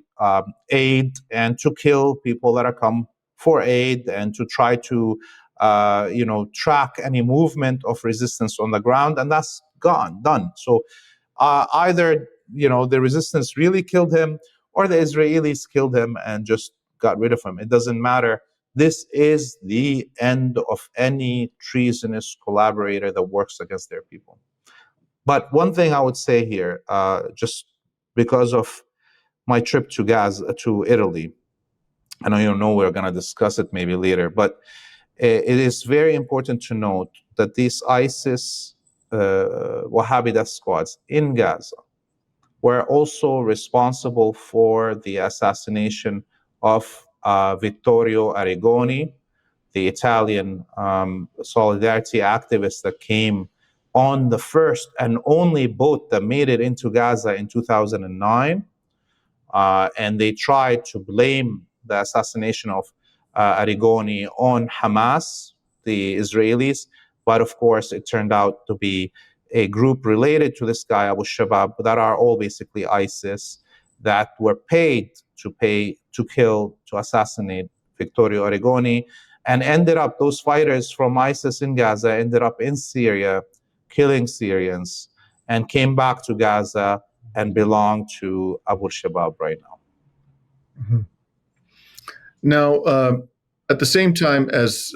aid and to kill people that are come for aid and to try to track any movement of resistance on the ground, and that's done. So either the resistance really killed him or the Israelis killed him and just got rid of him. It doesn't matter. This is the end of any treasonous collaborator that works against their people. But one thing I would say here, just because of my trip to Gaza, to Italy, I know you know we're going to discuss it maybe later, but it is very important to note that these ISIS Wahhabi death squads in Gaza were also responsible for the assassination of Vittorio Arrigoni, the Italian solidarity activist that came on the first and only boat that made it into Gaza in 2009. And they tried to blame the assassination of Arrigoni on Hamas, the Israelis. But of course, it turned out to be a group related to this guy, Abu Shabab, that are all basically ISIS, that were paid to kill, to assassinate Vittorio Arrigoni, and ended up, those fighters from ISIS in Gaza ended up in Syria, killing Syrians, and came back to Gaza and belong to Abu Shabab right now. Mm-hmm. Now, at the same time as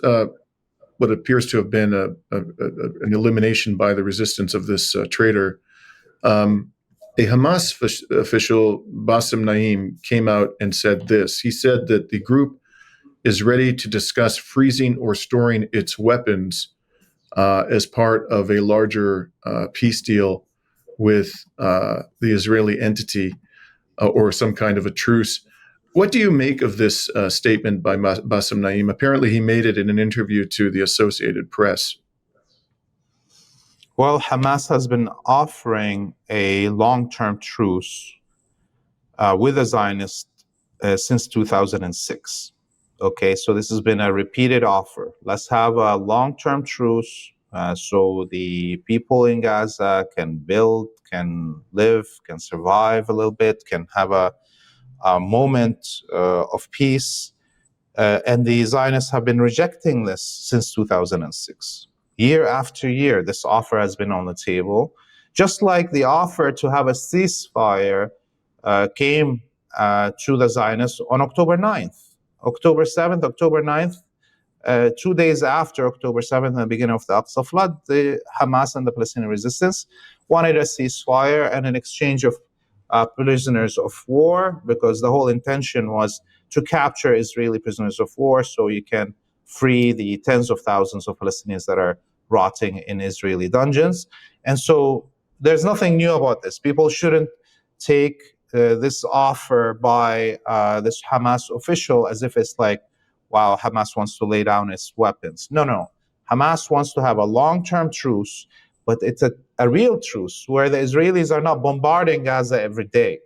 what appears to have been an elimination by the resistance of this traitor, a Hamas official, Bassem Naim, came out and said this. He said that the group is ready to discuss freezing or storing its weapons as part of a larger peace deal with the Israeli entity or some kind of a truce. What do you make of this statement by Bassem Naim? Apparently, he made it in an interview to the Associated Press. Well, Hamas has been offering a long-term truce with the Zionists since 2006. Okay, so this has been a repeated offer. Let's have a long-term truce so the people in Gaza can build, can live, can survive a little bit, can have a moment of peace. And the Zionists have been rejecting this since 2006. Year after year, this offer has been on the table. Just like the offer to have a ceasefire came to the Zionists on October 9th. October 7th, October 9th, 2 days after October 7th and the beginning of the Aqsa flood, the Hamas and the Palestinian resistance wanted a ceasefire and an exchange of prisoners of war, because the whole intention was to capture Israeli prisoners of war so you can free the tens of thousands of Palestinians that are rotting in Israeli dungeons. And so there's nothing new about this. People shouldn't take this offer by this Hamas official as if it's like, wow, Hamas wants to lay down its weapons. No. Hamas wants to have a long-term truce, but it's a real truce where the Israelis are not bombarding Gaza every day,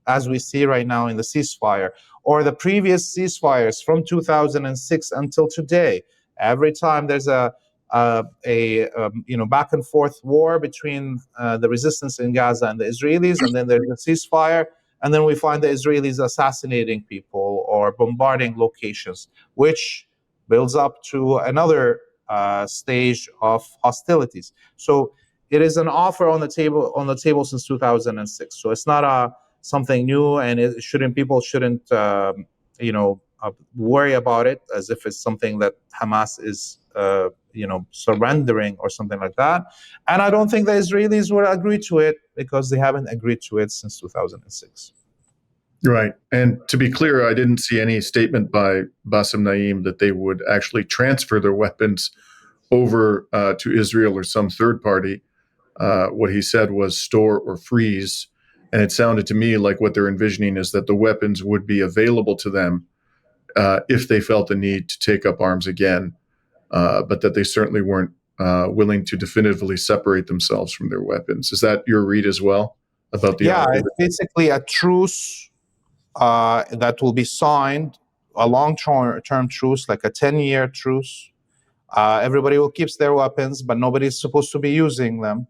as we see right now in the ceasefire, or the previous ceasefires from 2006 until today. Every time there's a back and forth war between the resistance in Gaza and the Israelis, and then there's a ceasefire, and then we find the Israelis assassinating people or bombarding locations, which builds up to another stage of hostilities. So it is an offer on the table since 2006. So it's not something new, and people shouldn't worry about it as if it's something that Hamas is surrendering or something like that. And I don't think the Israelis will agree to it, because they haven't agreed to it since 2006. Right. And to be clear, I didn't see any statement by Bassem Naim that they would actually transfer their weapons over to Israel or some third party. What he said was store or freeze. And it sounded to me like what they're envisioning is that the weapons would be available to them if they felt the need to take up arms again, but that they certainly weren't willing to definitively separate themselves from their weapons. Is that your read as well about the Yeah, offer? it's basically a truce that will be signed, a long-term truce, like a 10-year truce. Everybody will keep their weapons, but nobody's supposed to be using them.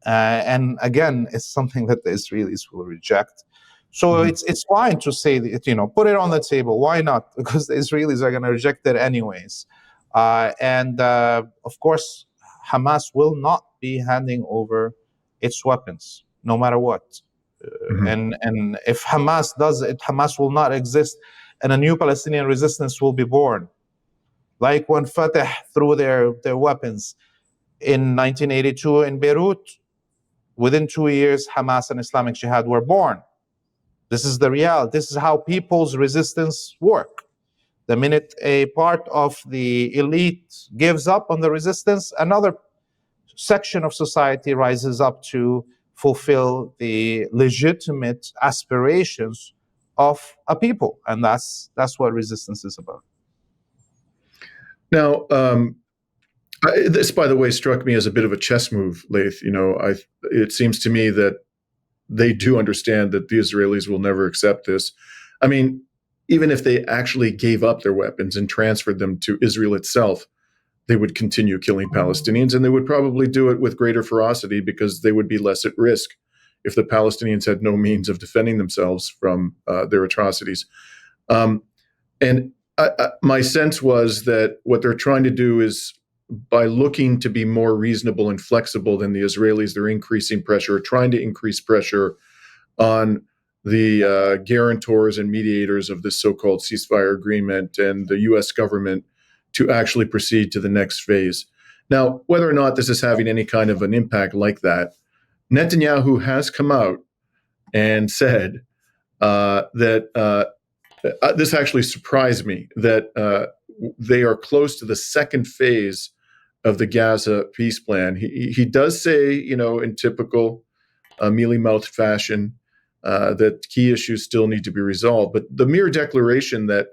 And again, it's something that the Israelis will reject. So it's fine to say that, put it on the table. Why not? Because the Israelis are going to reject it anyways. And of course, Hamas will not be handing over its weapons, no matter what. And if Hamas does it, Hamas will not exist, and a new Palestinian resistance will be born. Like when Fatah threw their weapons in 1982 in Beirut, within 2 years, Hamas and Islamic Jihad were born. This is the reality. This is how people's resistance work. The minute a part of the elite gives up on the resistance, another section of society rises up to fulfill the legitimate aspirations of a people. And that's what resistance is about. Now, this, by the way, struck me as a bit of a chess move, Laith. It seems to me that they do understand that the Israelis will never accept this. I mean, even if they actually gave up their weapons and transferred them to Israel itself, they would continue killing Palestinians, and they would probably do it with greater ferocity because they would be less at risk if the Palestinians had no means of defending themselves from their atrocities. And my sense was that what they're trying to do is, by looking to be more reasonable and flexible than the Israelis, they're increasing pressure, trying to increase pressure on the guarantors and mediators of this so-called ceasefire agreement and the U.S. government to actually proceed to the next phase. Now, whether or not this is having any kind of an impact like that, Netanyahu has come out and said that this actually surprised me, that they are close to the second phase of the Gaza peace plan. He does say, in typical mealy-mouthed fashion, that key issues still need to be resolved. But the mere declaration that,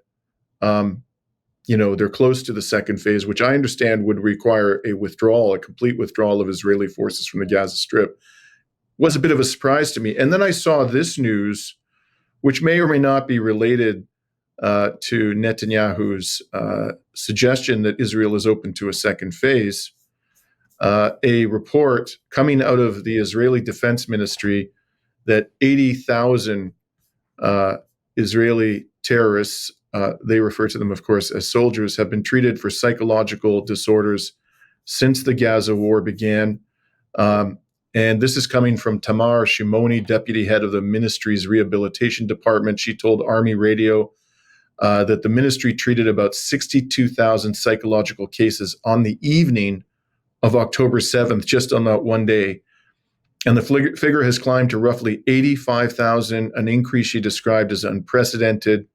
they're close to the second phase, which I understand would require a complete withdrawal of Israeli forces from the Gaza Strip, was a bit of a surprise to me. And then I saw this news, which may or may not be related to Netanyahu's suggestion that Israel is open to a second phase. A report coming out of the Israeli Defense Ministry that 80,000 Israeli terrorists, they refer to them, of course, as soldiers, have been treated for psychological disorders since the Gaza war began. And this is coming from Tamar Shimoni, deputy head of the ministry's rehabilitation department. She told Army Radio that the ministry treated about 62,000 psychological cases on the evening of October 7th, just on that one day. And the figure has climbed to roughly 85,000, an increase she described as unprecedented.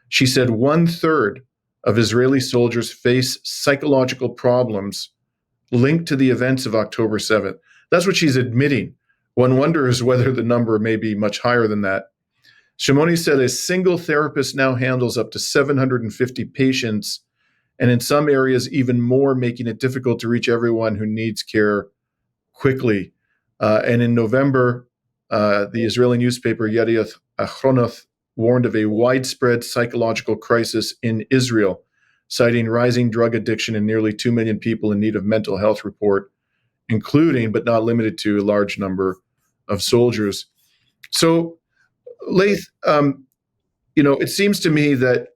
She said 1/3 of Israeli soldiers face psychological problems linked to the events of October 7th. That's what she's admitting. One wonders whether the number may be much higher than that. Shimoni said a single therapist now handles up to 750 patients, and in some areas even more, making it difficult to reach everyone who needs care quickly. And in November, the Israeli newspaper Yedioth Ahronoth warned of a widespread psychological crisis in Israel, citing rising drug addiction and nearly 2 million people in need of mental health report, including but not limited to a large number of soldiers. So, Laith, it seems to me that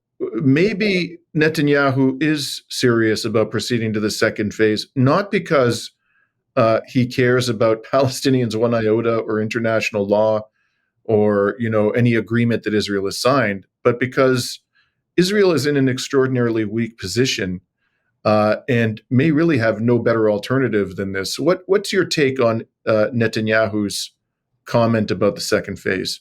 maybe Netanyahu is serious about proceeding to the second phase, not because he cares about Palestinians one iota or international law or any agreement that Israel has signed, but because Israel is in an extraordinarily weak position and may really have no better alternative than this. What's your take on Netanyahu's comment about the second phase?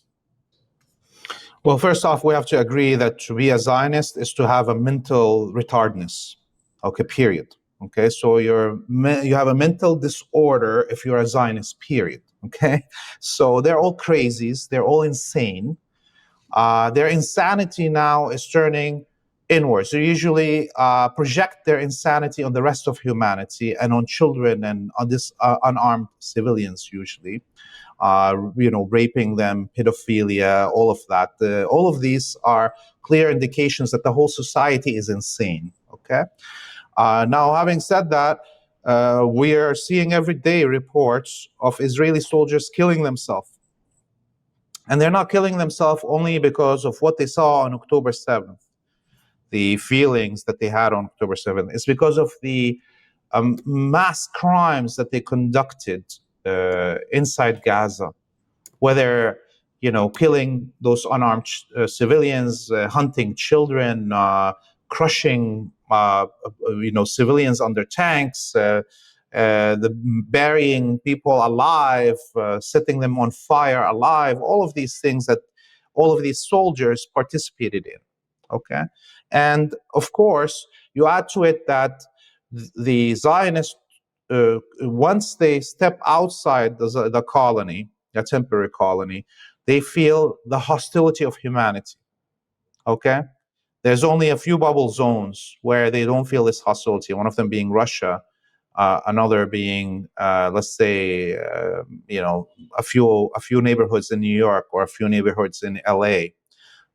Well, first off, we have to agree that to be a Zionist is to have a mental retardedness. Okay, period. Okay, so you have a mental disorder if you're a Zionist, period. Okay, so they're all crazies, they're all insane. Their insanity now is turning inwards. They usually project their insanity on the rest of humanity and on children and on this unarmed civilians usually. Raping them, pedophilia, all of that. All of these are clear indications that the whole society is insane. Okay. Now, having said that, we are seeing every day reports of Israeli soldiers killing themselves. And they're not killing themselves only because of what they saw on October 7th, the feelings that they had on October 7th. It's because of the mass crimes that they conducted inside Gaza, whether killing those unarmed civilians, hunting children, crushing civilians under tanks, burying people alive, setting them on fire alive, all of these things that all of these soldiers participated in. Okay, and of course you add to it that the Zionists, once they step outside the colony, a temporary colony, they feel the hostility of humanity. Okay? There's only a few bubble zones where they don't feel this hostility, one of them being Russia, another being, let's say, a few neighborhoods in New York or a few neighborhoods in LA.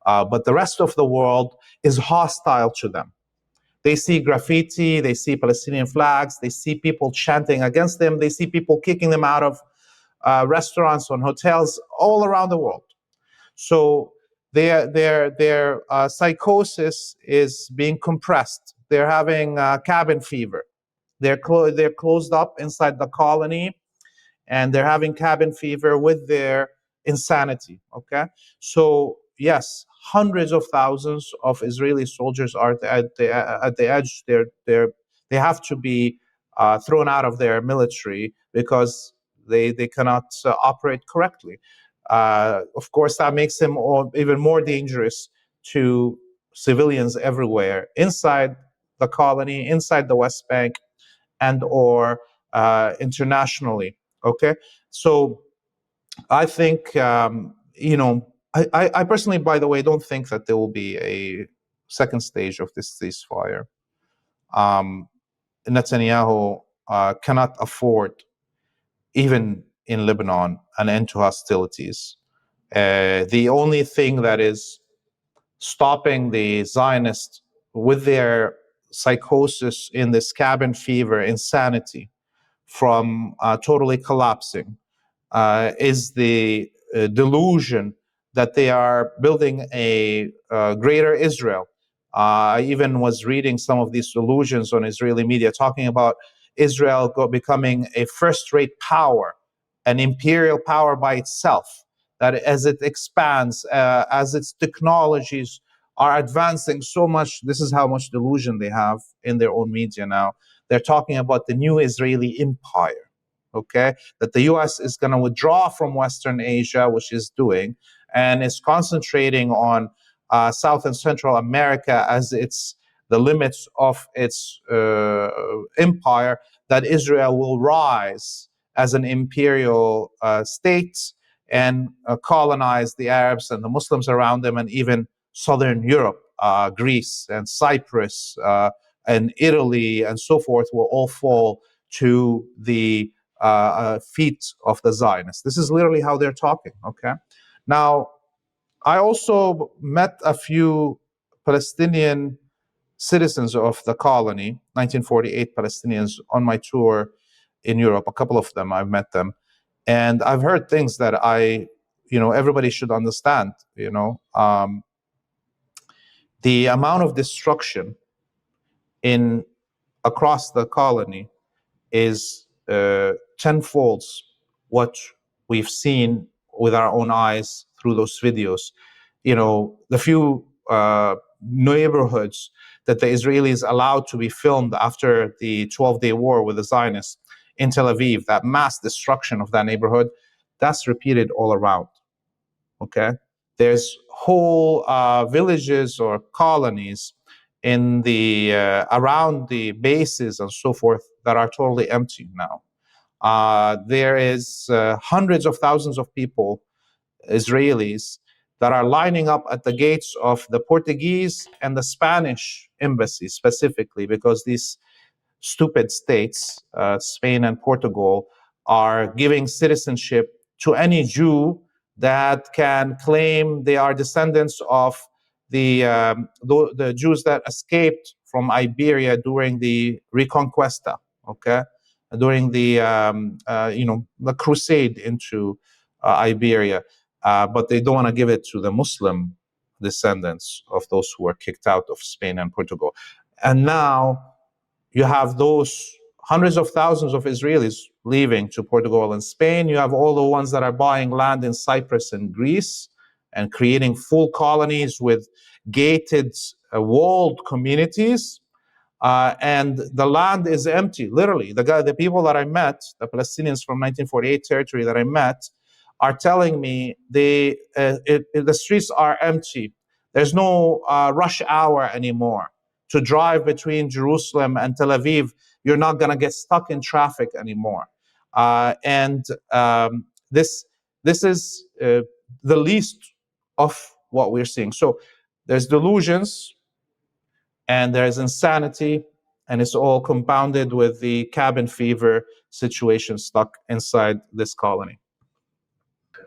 But the rest of the world is hostile to them. They see graffiti, they see Palestinian flags, they see people chanting against them, they see people kicking them out of restaurants and hotels all around the world. So their psychosis is being compressed. They're having cabin fever. They're closed up inside the colony, and they're having cabin fever with their insanity. Okay, so yes, hundreds of thousands of Israeli soldiers are at the edge. They have to be thrown out of their military because they cannot operate correctly. Of course, that makes them even more dangerous to civilians everywhere inside the colony, inside the West Bank, and or internationally. Okay, so I think I personally, by the way, don't think that there will be a second stage of this ceasefire. Netanyahu cannot afford, even in Lebanon, an end to hostilities. The only thing that is stopping the Zionists with their psychosis in this cabin fever insanity from totally collapsing is the delusion that they are building a greater Israel. I even was reading some of these delusions on Israeli media talking about Israel becoming a first-rate power, an imperial power by itself, that as it expands, as its technologies are advancing so much, this is how much delusion they have in their own media now. They're talking about the new Israeli empire, okay? That the US is going to withdraw from Western Asia, which is doing, and is concentrating on South and Central America as the limits of its empire, that Israel will rise as an imperial state and colonize the Arabs and the Muslims around them, and even Southern Europe, Greece and Cyprus and Italy and so forth will all fall to the feet of the Zionists. This is literally how they're talking, okay? Now, I also met a few Palestinian citizens of the colony, 1948 Palestinians, on my tour in Europe. A couple of them, I've met them. And I've heard things that everybody should understand, the amount of destruction across the colony is tenfold what we've seen with our own eyes through those videos. The few neighborhoods that the Israelis allowed to be filmed after the 12-day war with the Zionists in Tel Aviv, that mass destruction of that neighborhood, that's repeated all around. Okay, there's whole villages or colonies in the around the bases and so forth that are totally empty now. There is hundreds of thousands of people, Israelis, that are lining up at the gates of the Portuguese and the Spanish embassy specifically, because these stupid states, Spain and Portugal, are giving citizenship to any Jew that can claim they are descendants of the Jews that escaped from Iberia during the Reconquista, okay, during the the crusade into Iberia, but they don't want to give it to the Muslim descendants of those who were kicked out of Spain and Portugal. And now you have those hundreds of thousands of Israelis leaving to Portugal and Spain. You have all the ones that are buying land in Cyprus and Greece and creating full colonies with gated, walled communities. And the land is empty, literally. The people that I met, the Palestinians from 1948 territory that I met, are telling me the streets are empty. There's no rush hour anymore. To drive between Jerusalem and Tel Aviv, you're not going to get stuck in traffic anymore. This is the least of what we're seeing. So there's delusions and there's insanity, and it's all compounded with the cabin fever situation stuck inside this colony.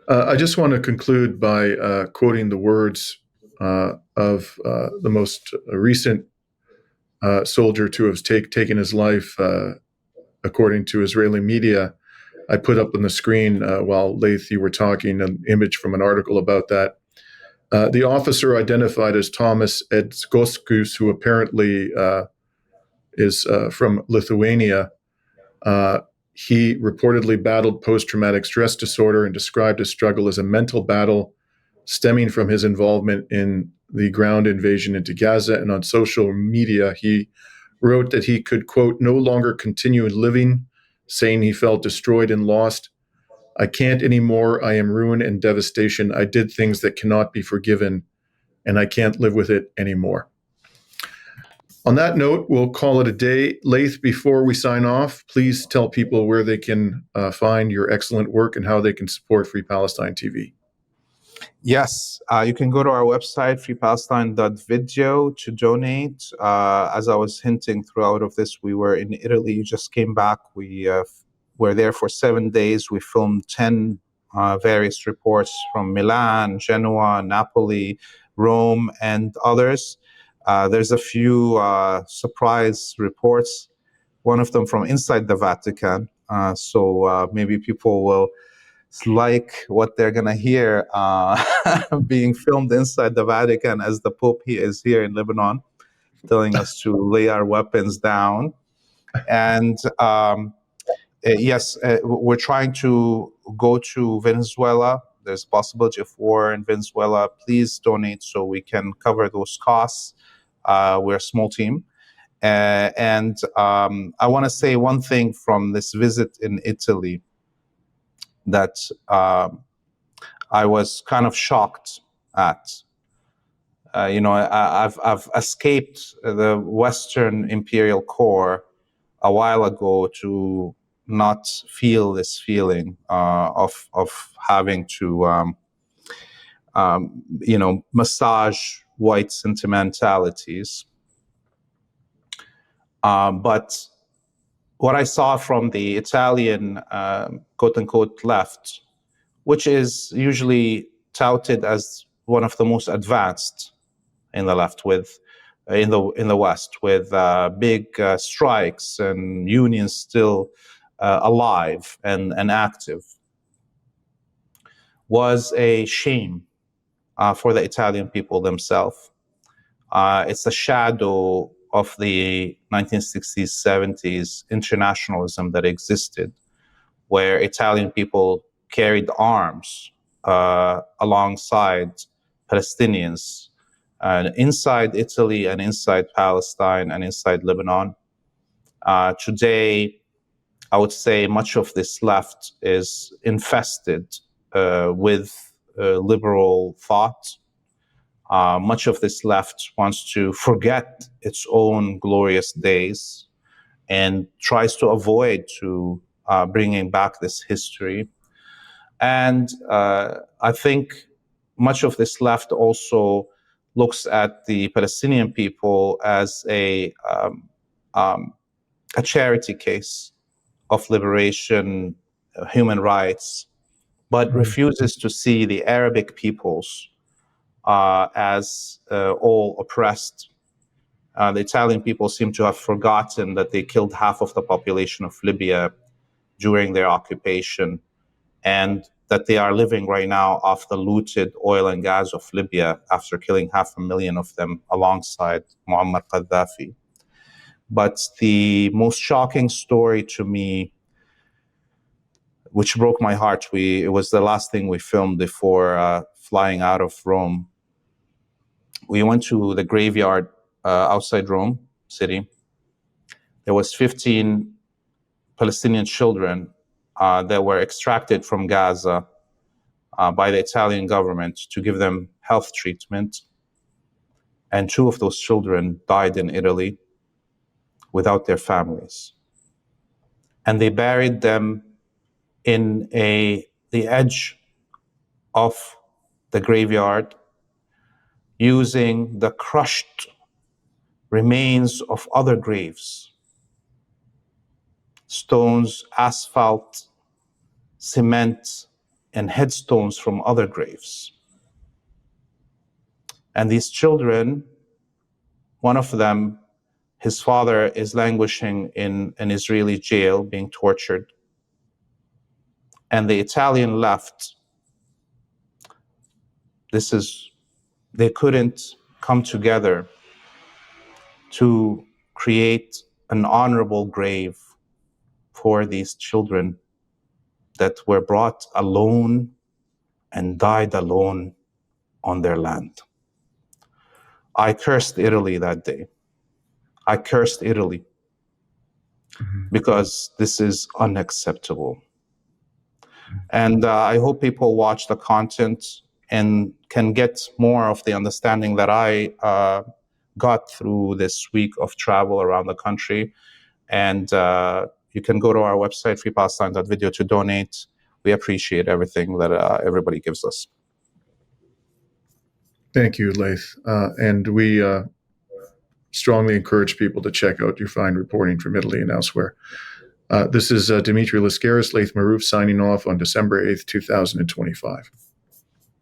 I just want to conclude by quoting the words of the most recent soldier to have taken his life, according to Israeli media. I put up on the screen while Laith, you were talking, an image from an article about that. The officer identified as Thomas Edgoskus, who apparently is from Lithuania. He reportedly battled post-traumatic stress disorder and described his struggle as a mental battle stemming from his involvement in the ground invasion into Gaza. And on social media, he wrote that he could, quote, no longer continue living, saying he felt destroyed and lost. I can't anymore. I am ruin and devastation. I did things that cannot be forgiven, and I can't live with it anymore. On that note, we'll call it a day. Laith, before we sign off, please tell people where they can find your excellent work and how they can support Free Palestine TV. Yes, you can go to our website, freepalestine.video, to donate. As I was hinting throughout of this, we were in Italy. You just came back. We were there for 7 days. We filmed 10 various reports from Milan, Genoa, Napoli, Rome, and others. There's a few surprise reports, one of them from inside the Vatican. So maybe people will like what they're going to hear being filmed inside the Vatican as the Pope is here in Lebanon, telling us to lay our weapons down. And yes, we're trying to go to Venezuela. There's a possibility of war in Venezuela. Please donate so we can cover those costs. We're a small team. And I want to say one thing from this visit in Italy that I was kind of shocked at. I've escaped the Western imperial core a while ago to not feel this feeling of having to massage white sentimentalities. But what I saw from the Italian quote-unquote left, which is usually touted as one of the most advanced in the left, with in the West, with big strikes and unions still alive and active, was a shame for the Italian people themselves. It's a shadow of the 1960s, 70s internationalism that existed, where Italian people carried arms alongside Palestinians inside Italy and inside Palestine and inside Lebanon. Today, I would say much of this left is infested with liberal thought. Much of this left wants to forget its own glorious days and tries to avoid to bringing back this history. And I think much of this left also looks at the Palestinian people as a charity case of liberation, human rights, but refuses to see the Arabic peoples as all oppressed. The Italian people seem to have forgotten that they killed half of the population of Libya during their occupation, and that they are living right now off the looted oil and gas of Libya after killing 500,000 of them alongside Muammar Gaddafi. But the most shocking story to me, which broke my heart, it was the last thing we filmed before flying out of Rome. We went to the graveyard outside Rome city. There was 15 Palestinian children that were extracted from Gaza by the Italian government to give them health treatment. And 2 of those children died in Italy without their families. And they buried them in the edge of the graveyard using the crushed remains of other graves, stones, asphalt, cement, and headstones from other graves. And these children, one of them, his father is languishing in an Israeli jail, being tortured. And the Italian left, they couldn't come together to create an honorable grave for these children that were brought alone and died alone on their land. I cursed Italy that day. I cursed Italy because this is unacceptable. And I hope people watch the content and can get more of the understanding that I got through this week of travel around the country. And you can go to our website, freepalestine.video, to donate. We appreciate everything that everybody gives us. Thank you, Laith. And we strongly encourage people to check out your fine reporting from Italy and elsewhere. This is Dimitri Lascaris, Laith Marouf, signing off on December 8th, 2025.